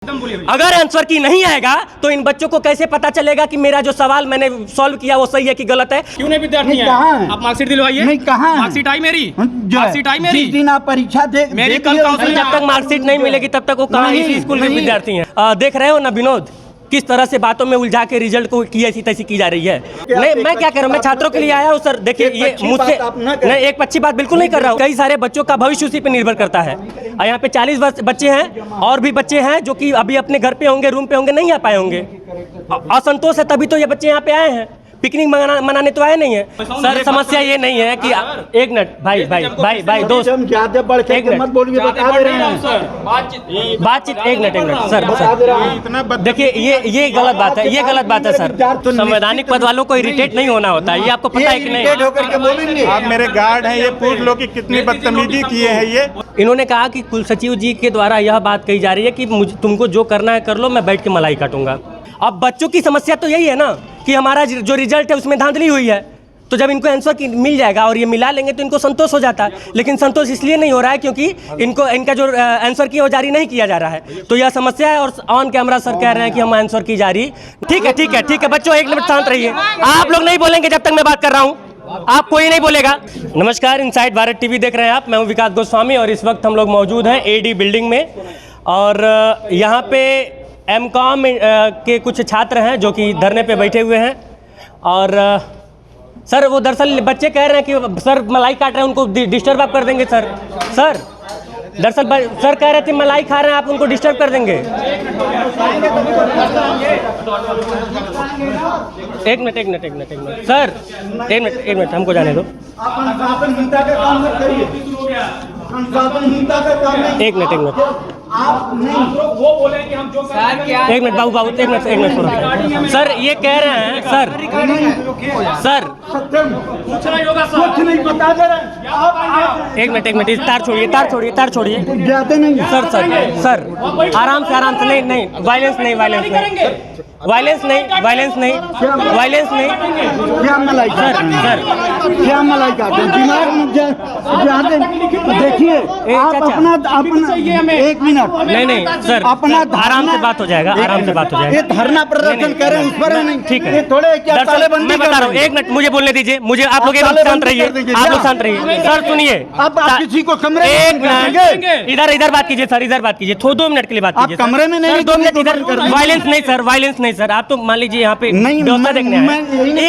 अगर आंसर की नहीं आएगा तो इन बच्चों को कैसे पता चलेगा कि मेरा जो सवाल मैंने सॉल्व किया वो सही है कि गलत है? क्यों नहीं विद्यार्थी है? आप मार्कशीट दिलवाइए। नहीं, कहाँ है? मार्कशीट आई मेरी, मार्कशीट आई मेरी। जिस दिन आप परीक्षा दे मेरी कल काउंसिल जब तक मार्कशीट नहीं मिलेगी तब तक वो कहाँ इसी स्कूल में विद्यार्थी हैं। देख रहे हो ना विनोद, किस तरह से बातों में उलझा के रिजल्ट को की ऐसी तैसी की जा रही है। नहीं, मैं क्या कर रहा हूँ, मैं छात्रों के लिए आया हूँ सर। देखिए ये मुझसे नहीं, एक अच्छी बात बिल्कुल नहीं कर रहा हूँ। कई सारे बच्चों का भविष्य उसी पे निर्भर करता है। यहाँ पे 40 बच्चे हैं और भी बच्चे हैं जो कि अभी अपने घर पे होंगे, रूम पे होंगे, नहीं आ पाए होंगे। असंतोष है तभी तो ये बच्चे यहाँ पे आए हैं, पिकनिक मनाने तो आए नहीं है सर। समस्या ये नहीं है कि एक मिनट भाई भाई भाई भाई दोस्त, ज्यादा बढ़ के मत बोलिए, बता दे रहे हैं बातचीत। एक मिनट सर, देखिए ये गलत बात है, ये गलत बात है सर। संवैधानिक पद वालों को इरिटेट नहीं होना होता है, ये आपको पता है कि नहीं? होकर के बोलेंगे आप मेरे गार्ड हैं, ये पूछ लो कि कितनी बदतमीजी किए हैं ये। इन्होंने कहा कि कुल सचिव जी के द्वारा यह बात कही जा रही है कि तुमको जो करना है कर लो, मैं बैठ के मलाई काटूंगा। अब बच्चों की समस्या तो यही है ना कि हमारा जो रिजल्ट है उसमें धांधली हुई है, तो जब इनको आंसर की मिल जाएगा और ये मिला लेंगे तो इनको संतोष हो जाता है। लेकिन संतोष इसलिए नहीं हो रहा है क्योंकि इनका जो आंसर की वो जारी नहीं किया जा रहा है, तो यह समस्या है। और ऑन कैमरा सर कह रहे हैं कि हम आंसर की जारी। ठीक है ठीक है ठीक है बच्चों, एक मिनट शांत रहिए। आप लोग नहीं बोलेंगे जब तक मैं बात कर रहा हूँ, आप कोई नहीं बोलेगा। नमस्कार, इनसाइड भारत टीवी देख रहे हैं आप, मैं हूँ विकास गोस्वामी और इस वक्त हम लोग मौजूद हैं एडी बिल्डिंग में। और यहाँ पे एमकॉम के कुछ छात्र हैं जो कि धरने पे बैठे हुए हैं। और सर वो दरअसल बच्चे कह रहे हैं कि सर मलाई काट रहे हैं, उनको डिस्टर्ब आप कर देंगे सर। सर दरअसल सर कह रहे थे मलाई खा रहे हैं, आप उनको डिस्टर्ब कर देंगे। एक मिनट सर, एक मिनट हमको जाने दो। एक मिनट आप नहीं, वो बोले कि हम जो एक मिनट बाबू एक मिनट सर, ये कह रहे हैं सर पूछना ही होगा सर। कुछ नहीं बता दे रहे। एक मिनट तार छोड़िए जाते नहीं सर आराम से नहीं वायलेंस नहीं। क्या मलाई क्या मलाई काटे दिमाग में जाते। देखिए आप अपना एक मिनट नहीं सर, अपना आराम से बात हो जाएगा, ये धरना प्रदर्शन कर रहे हैं, इस पर नहीं। ठीक है, ये थोड़े क्या तालेबंदी मैं बता रहा हूँ। एक मिनट मुझे बोलने दीजिए, मुझे आप लोग शांत रहिए, आप लोग शांत रहिए। सर सुनिए, अब आप किसी को कमरे में एक मिनट इधर बात कीजिए सर, इधर बात कीजिए, 2 मिनट के लिए बात कीजिए। कमरे में नहीं, 2 मिनट इधर। वायलेंस नहीं सर, आप तो मान लीजिए यहाँ पे व्यवस्था देखने आए। एक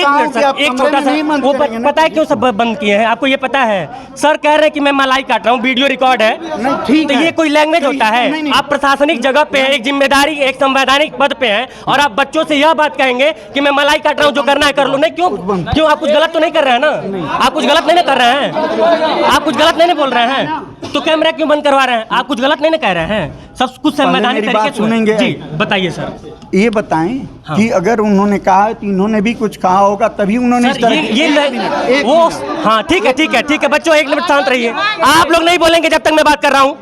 मिनट सर, एक छोटा सा, वो पता है क्यों सब बंद किए हैं आपको ये पता है? सर कह रहे हैं कि मैं मलाई काट रहा हूँ, वीडियो रिकॉर्ड है। तो ये कोई लैंग्वेज होता है? आप प्रशासनिक जगह पे हैं, एक जिम्मेदारी, एक संवैधानिक पद पे हैं और आप बच्चों से यह बात कहेंगे कि मैं मलाई काट रहा हूँ, जो करना है कर लो। नहीं, क्यों आप कुछ गलत तो नहीं कर रहे हैं ना? आप कुछ गलत नहीं कर रहे हैं, आप कुछ गलत नहीं बोल रहे हैं, तो कैमरा क्यों बंद करवा रहे हैं? आप कुछ गलत नहीं कह रहे हैं, सब कुछ संवैधानिक तरीके से सुनेंगे। जी बताइए सर। ये बताएं कि अगर उन्होंने कहा है तो इन्होंने भी कुछ कहा होगा, तभी उन्होंने वो हाँ ठीक है बच्चों, एक मिनट शांत रहिए। आप लोग नहीं बोलेंगे जब तक मैं बात कर रहा हूँ,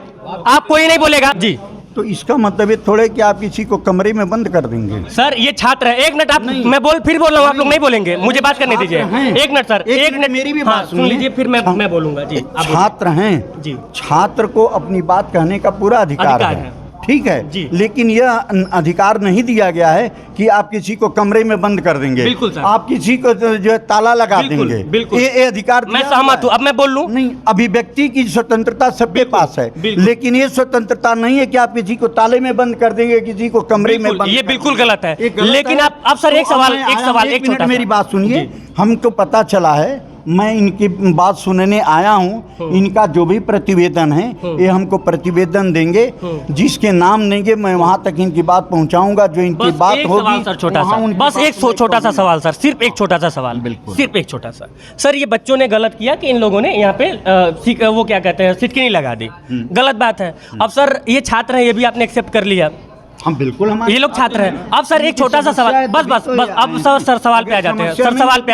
आप कोई नहीं बोलेगा जी। तो इसका मतलब ये थोड़े कि आप किसी को कमरे में बंद कर देंगे। सर ये छात्र है, एक मिनट आप, मैं फिर बोल रहा हूँ, आप लोग नहीं बोलेंगे, मुझे बात करने दीजिए। एक मिनट सर, एक मिनट मेरी भी बात सुन लीजिए, फिर मैं बोलूंगा जी। छात्र हैं जी, छात्र को अपनी बात कहने का पूरा अधिकार है, ठीक है जी। लेकिन यह अधिकार नहीं दिया गया है कि आप किसी को कमरे में बंद कर देंगे, बिल्कुल सर। आप किसी को जो है ताला लगा देंगे, बिल्कुल ये अधिकार मैं सहमत हूँ। अब मैं बोल लूँ, नहीं, अभिव्यक्ति की स्वतंत्रता सबके पास है, लेकिन ये स्वतंत्रता नहीं है कि आप किसी को ताले में बंद कर देंगे, किसी को कमरे में बंद। ये बिल्कुल गलत है। लेकिन आप सर एक सवाल मेरी बात सुनिए। हमको पता चला है, मैं इनकी बात सुनने आया हूँ, इनका जो भी प्रतिवेदन है ये हमको प्रतिवेदन देंगे, जिसके नाम देंगे मैं वहाँ तक इनकी बात पहुँचाऊंगा, जो इनकी बात होगी सर। छोटा सा, बस एक छोटा सा सवाल सर, सिर्फ एक छोटा सा सवाल, सिर्फ एक छोटा सा। सर ये बच्चों ने गलत किया कि इन लोगों ने यहाँ पे वो क्या कहते हैं सिटकिनी लगा दी, गलत बात है। अब सर ये छात्र हैं, ये भी आपने एक्सेप्ट कर लिया, हम बिल्कुल, हम ये लोग छात्र हैं। अब सर एक छोटा सा सवाल, बस अब सर सवाल पे आ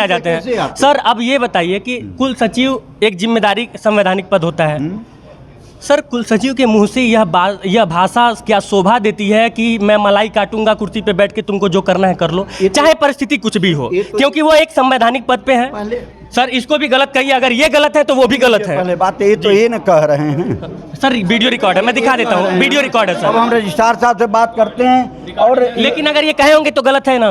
जाते हैं। सर अब ये बताइए कि कुल सचिव एक जिम्मेदारी संवैधानिक पद होता है, सर कुल सचिव के मुंह से यह भाषा क्या शोभा देती है कि मैं मलाई काटूंगा कुर्सी पे बैठ के, तुमको जो करना है कर लो, चाहे परिस्थिति कुछ भी हो, क्योंकि वो एक संवैधानिक पद पे है। सर इसको भी गलत कहिए, अगर ये गलत है तो वो भी गलत है। पहले बात ये तो ये न कह रहे हैं सर, वीडियो रिकॉर्ड है, मैं दिखा देता हूँ, वीडियो रिकॉर्ड है अब सर। हम रजिस्ट्रार साहब से बात करते हैं और लेकिन अगर ये कहे होंगे तो गलत है ना,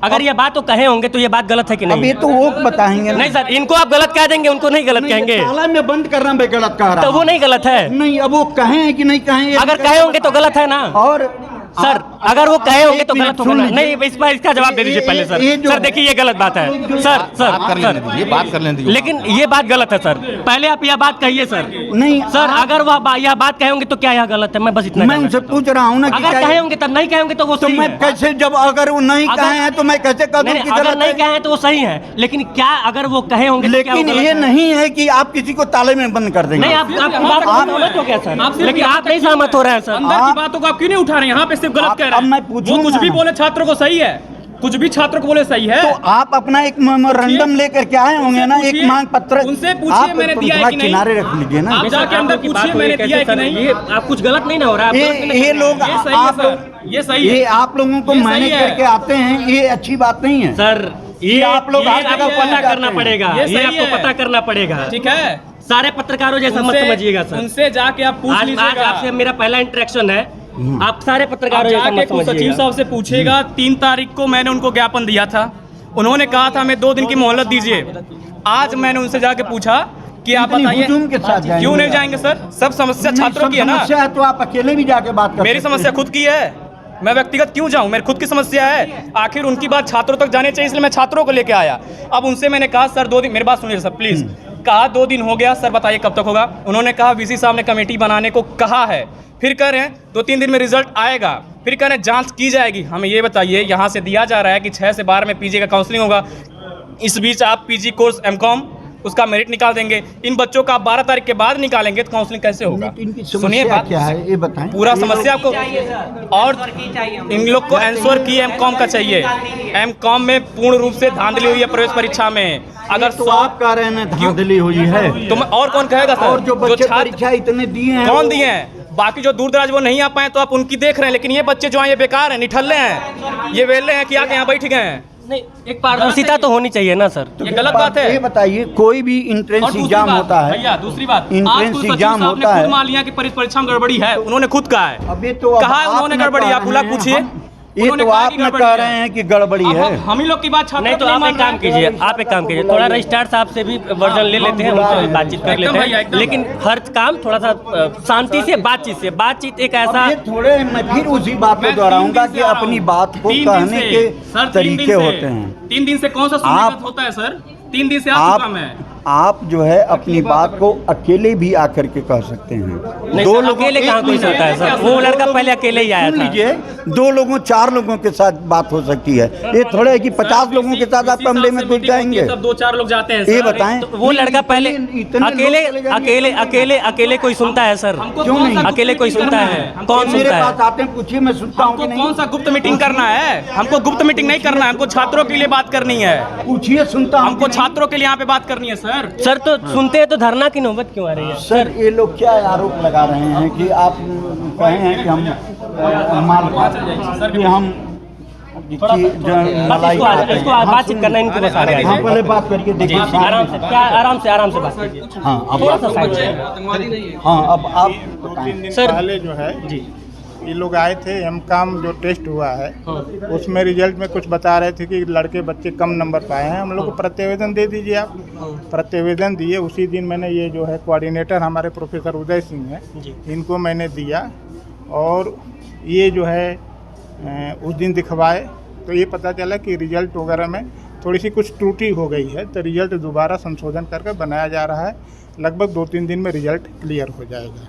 अगर ये बात तो कहे होंगे तो ये बात गलत है कि अब नहीं? ये तो वो बताएंगे नहीं सर, इनको आप गलत कह देंगे, उनको नहीं गलत कहेंगे, ताला में बंद करना मैं गलत कह रहा तो वो नहीं गलत है। नहीं, अब वो कहें कि नहीं कहें, अगर कहे होंगे तो गलत है ना और सर, अगर वो कहे होंगे तो एक गलत मिनट होगा ना? सुन नहीं, इस पर इसका जवाब दे दीजिए पहले सर। सर देखिए ये गलत बात है सर, बात कर लेने दीजिए, बात कर लेने दीजिए। लेकिन ये बात गलत है सर, पहले आप यह बात कहिए सर। नहीं सर अगर वह यह बात कहे होंगे तो क्या यह गलत है? मैं बस इतना मैं उनसे पूछ रहा हूँ ना कि अगर कहे होंगे तब, नहीं कहे होंगे तो वो तो सही मैं है। कैसे, जब अगर वो नहीं कहे हैं तो मैं कैसे कह दूं कि अगर गलत नहीं है? कहे हैं तो वो सही है, लेकिन क्या अगर वो कहे होंगे तो क्या वो लेकिन गलत ये है? नहीं है कि आप किसी को ताले में बंद कर देंगे। नहीं, आपकी बात सहमत हो गया सर, लेकिन आप नहीं सहमत हो रहे हैं सर। अंदर की बातों को आप क्यों नहीं उठा रहे हैं? यहाँ पे सिर्फ गलत कह रहे अब हैं। मैं पूछूं वो कुछ ना। भी बोले छात्रों को सही है, कुछ भी छात्रों को बोले सही है। तो आप अपना एक मेमोरेंडम लेकर के आए होंगे ना, एक मांग पत्र। उनसे पूछिए आप मैंने तो दिया है थोड़ा कि नहीं? किनारे रख लीजिए ना। आप जाके अंदर पूछिए मैंने दिया है कि नहीं। ये आप कुछ गलत नहीं ना हो रहा है? ये लोग ये सही है आप सर, ये सही है। ये आप लोगों को ये मैनेज सही है। करके आते हैं, ये अच्छी बात नहीं है सर ये आप लोग हर जगह आपको पता जाते करना हैं। पड़ेगा, ये ये सही आपको है। पता करना पड़ेगा। ठीक है, सारे पत्रकारों जैसा मत उनसे- समझिएगा सर। उनसे जाके आप पूछ आज लीजिएगा। आपसे मेरा पहला इंटरेक्शन है, आप सारे आप पत्रकारों जैसा जाके मत कुल सचिव समझिएगा। साहब से पूछेगा। 3 तारीख को मैंने उनको ज्ञापन दिया था, उन्होंने कहा था हमें 2 दिन की मोहलत दीजिए। आज मैंने उनसे जाके पूछा कि आप इतनी बताइए हुजूम के साथ जाएंगे। क्यों नहीं जाएंगे सर? सब समस्या नहीं, छात्रों सब की है ना। समस्या है तो आप अकेले भी जाके बात कर मेरी सकते समस्या हैं। खुद की है, मैं व्यक्तिगत क्यों जाऊं? मेरी खुद की समस्या है, आखिर उनकी बात छात्रों तक जानी चाहिए, इसलिए मैं छात्रों को लेके आया। अब उनसे मैंने कहा सर 2 दिन, मेरी बात सुनिए सर प्लीज। कहा 2 दिन हो गया सर, बताइए कब तक होगा? उन्होंने कहा वीसी साहब ने कमेटी बनाने को कहा है, फिर कह रहे हैं 2-3 दिन में रिजल्ट आएगा, फिर कह रहे हैं जांच की जाएगी। हमें ये बताइए, यहाँ से दिया जा रहा है कि 6 से 12 में पीजी का काउंसलिंग होगा, इस बीच आप पीजी कोर्स एमकॉम उसका मेरिट निकाल देंगे। इन बच्चों का आप 12 तारीख के बाद निकालेंगे तो काउंसलिंग कैसे होगा? इनकी सुनिए समस्या बात, क्या है ये बताएं। पूरा समस्या आपको, और इन लोग को आंसर की एमकॉम का चाहिए। एमकॉम में पूर्ण रूप से धांधली हुई है प्रवेश परीक्षा में। अगर तो आप कह रहे हैं धांधली हुई है, तो और कौन कहेगा सर? और जो बच्चे छात्र परीक्षा इतने दिए हैं कौन दिए हैं? बाकी जो दूर दराज वो नहीं आ पाए तो आप उनकी देख रहे हैं, लेकिन ये बच्चे जो हैं ये बेकार हैं, निठल्ले हैं, ये वेले हैं कि आके यहाँ बैठ गए हैं। नहीं, एक पारदर्शिता तो होनी चाहिए ना सर। ये गलत बात है। ये बताइए, कोई भी और इंट्रेंस दूसरी एग्जाम बात, होता है, भैया दूसरी बात, आज Entrance कुल सचिव exam साहब ने होता खुद है। मान लिया कि परीक्षा में गड़बड़ी है, उन्होंने खुद कहा है। अब ये तो अब कहा है उन्होंने आप न गड़बड़ी, कह आप बुला रहे हैं, पूछिए। ये उन्होंने तो कहा आप कि न गड़बड़ी कह है। रहे हैं कि गड़बड़ी अब है। हम ही लोग की बात छात्र नहीं तो आप एक काम कीजिए, आप एक काम कीजिए, थोड़ा रजिस्ट्रार साहब से भी वर्जन ले लेते हैं, उनसे बातचीत कर एकदम लेते भैया, हैं, एकदम। लेकिन हर काम थोड़ा सा शांति से बातचीत एक ऐसा। अब ये थोड़े, मैं फिर उसी बात को मैं 3 दोहराऊंगा दिन से कि आ रहा अपनी हूं। बात को 3 दिन कहने से। के सर, 3 तरीके दिन से। होते हैं। 3 दिन से कौन सा सुनने आप- का होता है सर? 3 दिन से आ आप चुका मैं। आप जो है अपनी बात को अकेले भी आकर के कह सकते हैं। नहीं सर, अकेले कहाँ कोई सकता है सर? वो लड़का पहले अकेले ही आया सुन था। लीजिए, 2 लोगों 4 लोगों के साथ बात हो सकती है, ये थोड़ा है कि 50 लोगों के साथ आप कमरे में घुस जाएंगे। तब 2-4 लोग जाते हैं ये सर। बताएं, तो वो लड़का पहले अकेले कोई सुनता है सर? हमको क्यों कौन सा नहीं? गुप्त अकेले कोई मीटिंग सुनता करना है? हमको कौन मेरे सुनता पास है? आते हैं, पूछिए, मैं सुनता हूँ कि हमको नहीं। कौन सा गुप्त मीटिंग करना है? हमको गुप्त मीटिंग नहीं करना है, हमको छात्रों के लिए बात करनी है। पूछिए, सुनता हूँ हमको कि नहीं। छात्रों के लिए यहाँ पे बात करनी है सर। सर तो सुनते हैं तो धरना की नौबत क्यों आ रही है? सर, ये लोग क्या आरोप लगा रहे हैं कि आप कहे हैं कि हम कि हम मलाई खाते हैं। इसको हाँ, बातचीत सुनिए। करना इनको बता रहे हाँ, पहले बात करिए, देखिए आराम से बात कीजिए। हाँ, अब थोड़ा सा साइड से। हाँ, अब आप 2-3 दिन सर- पहले जो है जी ये लोग आए थे, एमकॉम जो टेस्ट हुआ है उसमें रिजल्ट में कुछ बता रहे थे कि लड़के बच्चे कम नंबर पाए हैं। हम लोग को प्रतिवेदन दे दीजिए आप। प्रतिवेदन दिए, उसी दिन मैंने ये जो है कोऑर्डिनेटर हमारे प्रोफेसर उदय सिंह हैं, इनको मैंने दिया और ये जो है उस दिन दिखवाए तो ये पता चला कि रिजल्ट वगैरह में थोड़ी सी कुछ त्रुटि हो गई है, तो रिजल्ट दोबारा संशोधन करके बनाया जा रहा है। लगभग 2-3 दिन में रिजल्ट क्लियर हो जाएगा।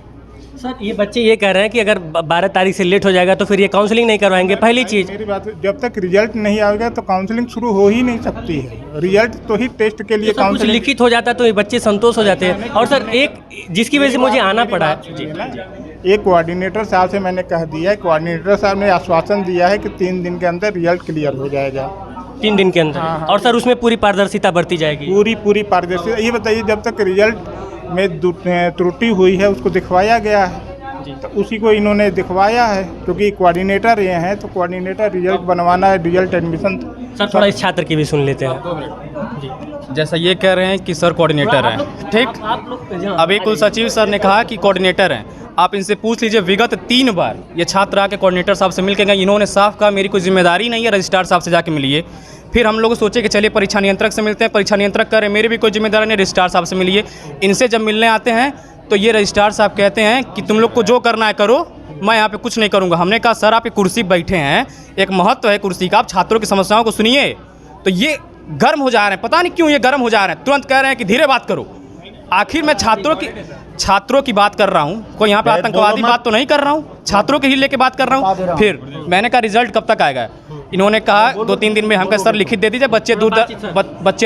सर, ये बच्चे ये कह रहे हैं कि अगर 12 तारीख से लेट हो जाएगा तो फिर ये काउंसलिंग नहीं करवाएंगे। पहली चीज़, मेरी बात, जब तक रिजल्ट नहीं आएगा तो काउंसलिंग शुरू हो ही नहीं सकती है। रिजल्ट तो ही टेस्ट के लिए तो सब कुछ काउंसलिंग लिखित हो जाता तो ये बच्चे संतोष हो जाते हैं। और सर एक जिसकी वजह से मुझे आना पड़ा है जी, एक कोऑर्डिनेटर साहब से मैंने कह दिया है, कोऑर्डिनेटर साहब ने आश्वासन दिया है कि 3 दिन के अंदर रिजल्ट क्लियर हो जाएगा। 3 दिन के अंदर। और सर उसमें पूरी पारदर्शिता बरती जाएगी। पूरी पारदर्शिता। ये बताइए, जब तक रिजल्ट में त्रुटि हुई है उसको दिखवाया गया है, तो उसी को इन्होंने दिखवाया है, क्योंकि कोऑर्डिनेटर ये हैं, तो कोऑर्डिनेटर रिजल्ट बनवाना है, रिजल्ट एडमिशन। सर थोड़ा इस छात्र की भी सुन लेते हैं। जैसा ये कह रहे हैं कि सर कोऑर्डिनेटर हैं, ठीक। अभी कुल सचिव सर ने कहा कि कोऑर्डिनेटर हैं। आप इनसे पूछ लीजिए, विगत 3 बार ये छात्र आके कोऑर्डिनेटर साहब से मिल के गए। इन्होंने साफ कहा मेरी कोई जिम्मेदारी नहीं है, रजिस्ट्रार साहब से जाके मिलिए। फिर हम लोग सोचे कि चलिए परीक्षा नियंत्रक से मिलते हैं, परीक्षा नियंत्रक कह रहे मेरी भी कोई जिम्मेदारी नहीं, रजिस्ट्रार साहब से मिलिए। इनसे जब मिलने आते हैं तो ये रजिस्ट्रार साहब कहते हैं कि तुम लोग को जो करना है करो, मैं यहाँ पे कुछ नहीं करूँगा। हमने कहा सर आप एक कुर्सी पर बैठे हैं, एक महत्व है कुर्सी का, आप छात्रों की समस्याओं को सुनिए। तो ये गर्म हो जा रहे हैं, पता नहीं क्यों ये गर्म हो जा रहे हैं, तुरंत कह रहे हैं कि धीरे बात करो। आखिर मैं छात्रों की बात कर रहा हूँ, कोई यहाँ पे आतंकवादी बात तो नहीं कर रहा हूँ, छात्रों के ही लेके बात कर रहा हूँ। फिर मैंने कहा रिजल्ट कब तक आएगा? इन्होंने कहा 2-3 दिन में। हम कहा सर लिखित दे दीजिए, बच्चे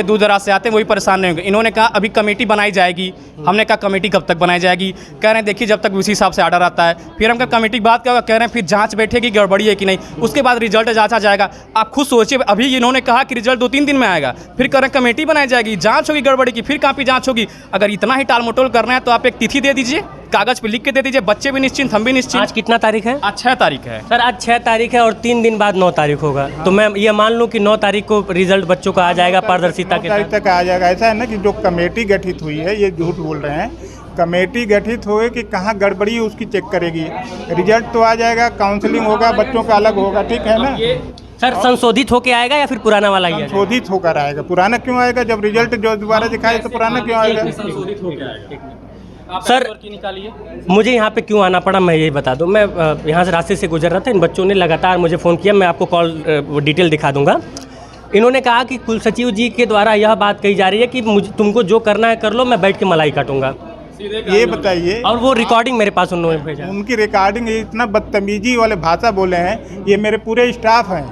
दूर दराज से आते हैं, वही परेशान नहीं होंगे। इन्होंने कहा अभी कमेटी बनाई जाएगी। हमने कहा कमेटी कब तक बनाई जाएगी? कह रहे हैं देखिए जब तक उसी हिसाब से ऑर्डर आता है। फिर हम कहा कमेटी की बात क्या, कह रहे हैं फिर जांच बैठेगी गड़बड़ी है कि नहीं, उसके बाद रिजल्ट जांचा जाएगा। आप खुद सोचिए, अभी इन्होंने कहा कि रिजल्ट 2-3 दिन में आएगा, फिर कह रहे हैं कमेटी बनाई जाएगी, जाँच होगी गड़बड़ी की, फिर कहाँ पे जाँच होगी? अगर इतना ही टाल मटोल करना है तो आप एक तिथि दे दीजिए, कागज पे लिख के दे दीजिए, बच्चे भी निश्चिंत, हम भी निश्चिंत। आज कितना तारीख है? आज 6 तारीख है सर। आज 6 तारीख है और 3 दिन बाद 9 तारीख होगा, तो मैं ये मान लूँ कि 9 तारीख को रिजल्ट बच्चों का आ जाएगा पारदर्शिता के साथ तक आ जाएगा। ऐसा है ना कि जो कमेटी गठित हुई है, ये झूठ बोल रहे हैं, कमेटी गठित हुए कि कहाँ गड़बड़ी है उसकी चेक करेगी। रिजल्ट तो आ जाएगा, काउंसलिंग होगा, बच्चों का अलग होगा, ठीक है ना सर? संशोधित होके आएगा या फिर पुराना वाला ही? संशोधित होकर आएगा। पुराना क्यों आएगा? जब रिजल्ट जो दोबारा दिखाए तो पुराना क्यों आएगा? सर मुझे यहाँ पे क्यों आना पड़ा मैं यही बता दूँ। मैं यहाँ से रास्ते से गुजर रहा था, इन बच्चों ने लगातार मुझे फ़ोन किया, मैं आपको कॉल डिटेल दिखा दूंगा। इन्होंने कहा कि कुल सचिव जी के द्वारा यह बात कही जा रही है कि मुझे तुमको जो करना है कर लो, मैं बैठ के मलाई काटूंगा। ये बताइए। और वो रिकॉर्डिंग मेरे पास उन्होंने भेजा। उनकी रिकॉर्डिंग इतना बदतमीजी वाले भाषा बोले हैं, ये मेरे पूरे स्टाफ हैं।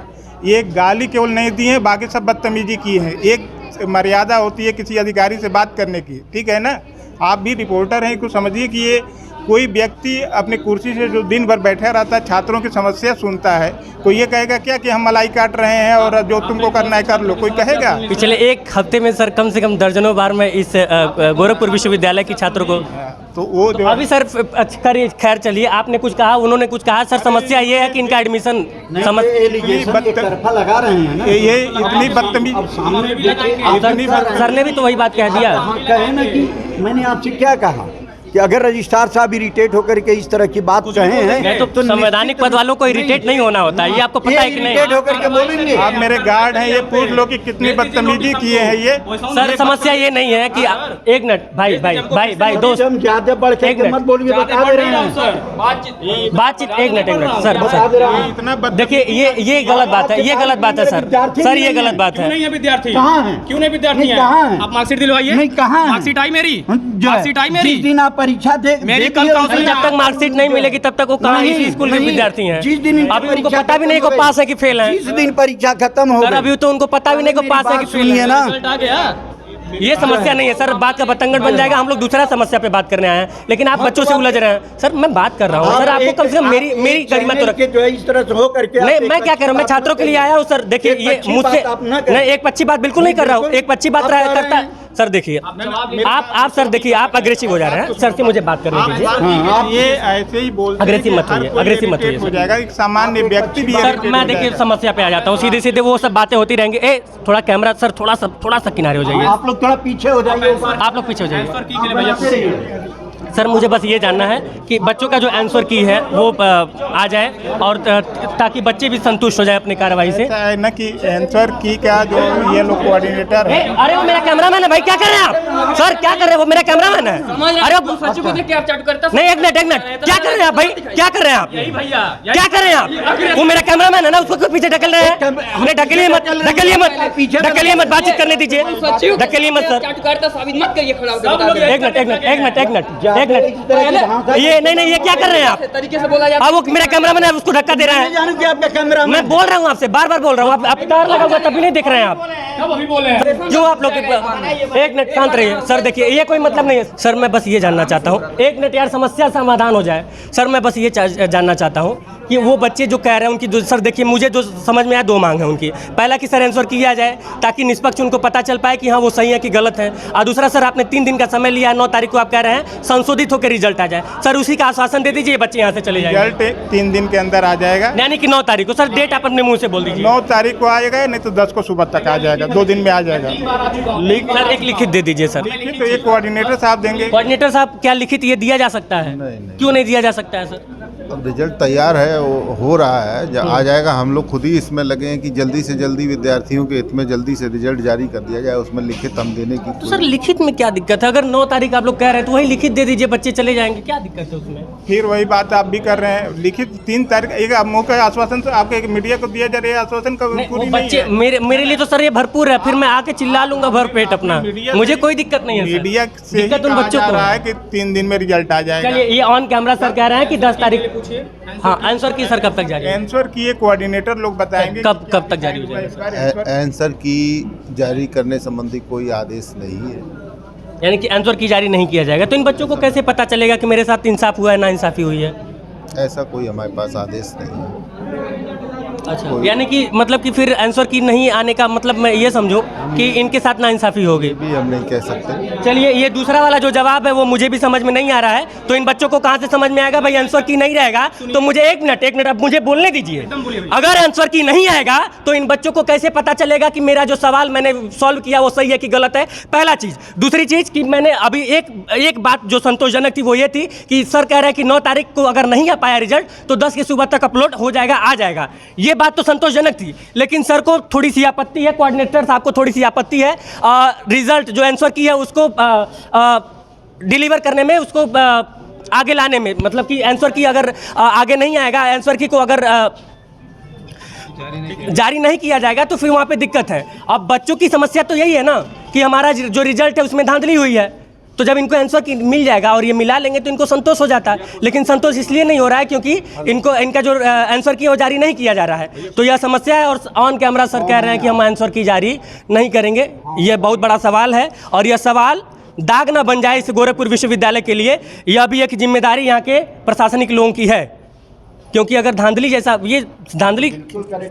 ये गाली केवल नहीं दी है, बाकी सब बदतमीजी की है। एक मर्यादा होती है किसी अधिकारी से बात करने की, ठीक है ना? आप भी रिपोर्टर हैं, कुछ समझिए कि ये कोई व्यक्ति अपनी कुर्सी से जो दिन भर बैठा रहता है, छात्रों की समस्या सुनता है, कोई ये कहेगा क्या कि हम मलाई काट रहे हैं और जो तुमको करना है कर लो? कोई कहेगा? पिछले 1 हफ्ते में सर कम से कम दर्जनों बार मैं इस गोरखपुर विश्वविद्यालय की छात्रों को तो वो जो अभी सर खैर चलिए, आपने कुछ कहा, उन्होंने कुछ कहा। सर समस्या ये है कि इनका एडमिशन लगा रहे हैं ना, ये इतनी बदतमीजी। सर ने भी तो वही बात कह दिया। कहे ना कि मैंने आपसे क्या कहा कि अगर रजिस्ट्रार साहब इरिटेट होकर के इस तरह की बात कहे हैं तो संवैधानिक पद वालों को इरिटेट नहीं होना होता है, ये आपको पता है कि नहीं? इरिटेट होकर के बोलेंगे। आप मेरे गार्ड हैं, ये पूछ लो कि कितनी बदतमीजी किए हैं ये। सर समस्या ये नहीं है कि 1 मिनट भाई दोस्त, हम ज्यादा बढ़ के मत बोलिए, बता दे रहे हैं बातचीत। 1 मिनट सर इतना देखिए, ये गलत बात है, ये गलत बात है सर, ये गलत बात है। नहीं है विद्यार्थी, कहाँ है? क्यों नहीं विद्यार्थी है? आप मार्कशीट दिलवाइए। नहीं, कहाँ है? मार्कशीट आई मेरी, मार्कशीट आई मेरी। जिस दिन आप परीक्षा दे मेरी कल जब तक मार्कशीट नहीं मिलेगी तब तक वो कहाँ इसी स्कूल के विद्यार्थी हैं। जिस दिन अभी उनको पता भी नहीं को पास है कि फेल है। जिस दिन परीक्षा खत्म हो सर अभी तो उनको पता भी नहीं को पास है कि फेल है ना। रिजल्ट आ गया। ये समस्या नहीं है सर, बात का बतंगड़ बन जाएगा। हम लोग दूसरा समस्या पे बात करने आए हैं, लेकिन आप बच्चों से उलझ रहे हैं। सर मैं बात कर रहा हूँ सर, आपको कम से कम मेरी गरिमा तो रखिए। जो है इस तरह से हो करके नहीं, मैं क्या कर रहा हूँ, मैं छात्रों के लिए आया हूँ सर। देखिए ये मुझसे नहीं, एक पक्षी बात बिल्कुल नहीं कर रहा हूँ, एक पक्षी बात करता है सर। देखिए आप सर देखिए, आप अग्रेसिव हो जा रहे हैं सर, से मुझे बात करने दीजिए। आप ये ऐसे ही बोलते हैं, अग्रेसिव मत होइए, अग्रेसिव मत होइए हो जाएगा। एक सामान्य व्यक्ति भी सर, मैं देखिए समस्या पे आ जाता हूँ, सीधे सीधे वो सब बातें होती रहेंगी। थोड़ा कैमरा सर, थोड़ा सा किनारे हो जाइए। आप लोग थोड़ा पीछे हो जाइए, आप लोग पीछे हो जाइए। सर मुझे बस ये जानना है कि बच्चों का जो आंसर की है वो आ जाए, और ताकि बच्चे भी संतुष्ट हो जाए अपनी कार्रवाई से। ऐसा है ना कि आंसर की का जो ये लोग कोऑर्डिनेटर है। अरे वो मेरा कैमरामैन है भाई, क्या कर रहे हैं आप सर? क्या कर रहे हैं? वो मेरा कैमरामैन है। अरे सचिव को देख के आप चाटू करता नहीं, एक मिनट क्या कर रहे हैं आप भाई? क्या कर रहे हैं आप? भैया क्या कर रहे हैं आप? वो मेरा कैमरामैन है ना, उसको क्यों पीछे ढकल रहे हैं? नहीं, ढकलिए मत, बातचीत करने दीजिए, ढकलिए मत सर। चाटू करता साबित मत करिए, खड़ा होकर एक मिनट एक मिनट, ये नहीं, ये क्या कर रहे हैं आप? तरीके से बोला अब वो मेरा कैमरामैन है, उसको धक्का दे रहा है। जानू कि आपका कैमरा मैं बोल रहा हूँ आपसे, बार बोल रहा हूँ, आप तार लगा हुआ तभी नहीं दिख रहे हैं आप। कब अभी बोले हैं? क्यों आप लोग एक मिनट शांत रहिए सर। देखिए ये कोई मतलब नहीं है सर, मैं बस ये जानना चाहता हूँ, एक मिनट यार, समस्या समाधान हो जाए सर। मैं बस ये जानना चाहता हूँ कि वो बच्चे जो कह रहे हैं उनकी जो, सर देखिए मुझे जो समझ में आया 2 मांग है उनकी। पहला कि सर आंसर किया जाए ताकि निष्पक्ष उनको पता चल पाए कि हाँ वो सही है कि गलत है, और दूसरा सर आपने 3 दिन का समय लिया, 9 तारीख को आप कह रहे हैं संशोधित होकर रिजल्ट आ जाए। सर उसी का आश्वासन दे दीजिए, बच्चे यहाँ से चले जाएंगे। रिजल्ट 3 दिन के अंदर आ जाएगा, यानी कि 9 तारीख को। सर डेट आप अपने मुंह से बोल दीजिए। 9 तारीख को आएगा, नहीं तो 10 को सुबह तक आ जाएगा, 2 दिन में आ जाएगा। सर एक लिखित दे दीजिए सर। लिखित तो ये कोऑर्डिनेटर साहब देंगे। कोऑर्डिनेटर साहब क्या लिखित ये दिया जा सकता है? नहीं। क्यों नहीं दिया जा सकता है सर? अब रिजल्ट तैयार है, वो हो रहा है, आ जाएगा। हम लोग खुद ही इसमें लगे हैं कि जल्दी से जल्दी विद्यार्थियों के हित में जल्दी से रिजल्ट जारी कर दिया जाए, उसमें लिखित हम देने की। तो सर लिखित में क्या दिक्कत है? अगर 9 तारीख आप लोग कह रहे हैं तो वही लिखित दे दीजिए, बच्चे चले जाएंगे, क्या दिक्कत है उसमें? फिर वही बात आप भी कर रहे हैं, लिखित 3 तारीख एक मौका आश्वासन तो आपके मीडिया को दिया जा रहा है, आश्वासन का नहीं, पूरी वो नहीं बच्चे है। मेरे लिए तो सर ये भरपूर है, फिर मैं आके चिल्ला लूंगा भर पेट अपना, मीडिया मुझे से- कोई दिक्कत नहीं है सर। मीडिया से ही दिक्कत उन कहा बच्चों जा को रहा है। है कि 3 दिन में रिजल्ट आ जाएगा। चलिए ये ऑन कैमरा सर कह रहे हैं कि 10 तारीख। हाँ आंसर की सर कब तक जारी है? आंसर किए कोऑर्डिनेटर लोग बताएंगे कब तक जारी हो जाएगा? आंसर की जारी करने संबंधी कोई आदेश नहीं है। यानी कि आंसर की जारी नहीं किया जाएगा, तो इन बच्चों को कैसे पता चलेगा कि मेरे साथ इंसाफ हुआ है ना इंसाफी हुई है? ऐसा कोई हमारे पास आदेश नहीं है। अच्छा, यानी कि मतलब कि फिर आंसर की नहीं आने का मतलब मैं ये समझो कि इनके साथ नाइंसाफी होगी। ये भी हम नहीं कह सकते। चलिए ये दूसरा वाला जो जवाब है वो मुझे भी समझ में नहीं आ रहा है, तो इन बच्चों को कहाँ से समझ में आएगा भाई आंसर की नहीं रहेगा? तो मुझे एक मिनट अब मुझे बोलने दीजिए। अगर आंसर की नहीं आएगा तो इन बच्चों को कैसे पता चलेगा कि मेरा जो सवाल मैंने सॉल्व किया वो सही है कि गलत है? पहला चीज़। दूसरी चीज़ कि मैंने अभी एक बात जो संतोषजनक थी वो ये थी कि सर कह रहे हैं कि 9 तारीख को अगर नहीं आ पाया रिजल्ट तो 10 की सुबह तक अपलोड हो जाएगा, आ जाएगा। ये बात तो संतोषजनक थी, लेकिन सर को थोड़ी सी आपत्ति है, कोऑर्डिनेटर साहब को थोड़ी सी आपत्ति है रिजल्ट जो आंसर की है उसको डिलीवर करने में, उसको आगे लाने में। मतलब कि आंसर की अगर आगे नहीं आएगा, आंसर की को अगर जारी नहीं किया जाएगा तो फिर वहाँ पे दिक्कत है। अब बच्चों की समस्या तो यही है ना कि हमारा जो रिजल्ट है उसमें धांधली हुई है, तो जब इनको आंसर की मिल जाएगा और ये मिला लेंगे तो इनको संतोष हो जाता है। लेकिन संतोष इसलिए नहीं हो रहा है क्योंकि इनका जो आंसर की वो जारी नहीं किया जा रहा है, तो यह समस्या है। और ऑन कैमरा सर कह रहे हैं कि हम आंसर की जारी नहीं करेंगे। यह बहुत बड़ा सवाल है और यह सवाल दाग ना बन जाए इस गोरखपुर विश्वविद्यालय के लिए, यह भी एक जिम्मेदारी यहाँ के प्रशासनिक लोगों की है। क्योंकि अगर धांधली जैसा, ये धांधली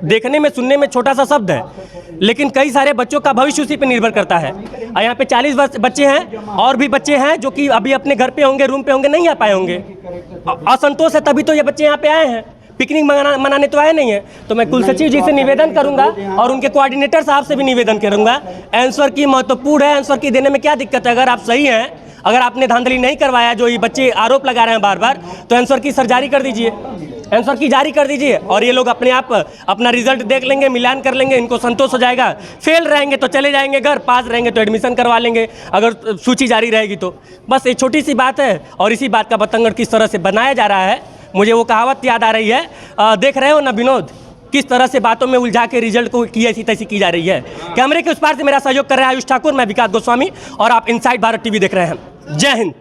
देखने में सुनने में छोटा सा शब्द है, लेकिन कई सारे बच्चों का भविष्य उसी पर निर्भर करता है। और यहाँ पे 40 बच्चे हैं, और भी बच्चे हैं जो कि अभी अपने घर पे होंगे, रूम पे होंगे, नहीं आ पाए होंगे। असंतोष है तभी तो ये बच्चे यहाँ पे आए हैं, पिकनिक मनाने तो आए नहीं है। तो मैं कुल सचिव जी से निवेदन करूंगा और उनके कोऑर्डिनेटर साहब से भी निवेदन करूंगा, आंसर की महत्वपूर्ण है, आंसर की देने में क्या दिक्कत है? अगर आप सही हैं, अगर आपने धांधली नहीं करवाया जो ये बच्चे आरोप लगा रहे हैं बार बार, तो आंसर की सर जारी कर दीजिए, आंसर की जारी कर दीजिए और ये लोग अपने आप अपना रिजल्ट देख लेंगे, मिलान कर लेंगे, इनको संतोष हो जाएगा। फेल रहेंगे तो चले जाएंगे घर, पास रहेंगे तो एडमिशन करवा लेंगे अगर सूची जारी रहेगी तो। बस एक छोटी सी बात है और इसी बात का बतंगड़ किस तरह से बनाया जा रहा है, मुझे वो कहावत याद आ रही है, देख रहे हो ना विनोद, किस तरह से बातों में उलझा के रिजल्ट को की ऐसी तैसी की जा रही है। कैमरे के उस पार से मेरा सहयोग कर रहा है आयुष ठाकुर, मैं विकास गोस्वामी और आप इनसाइड भारत टीवी देख रहे हैं। जय हिंद।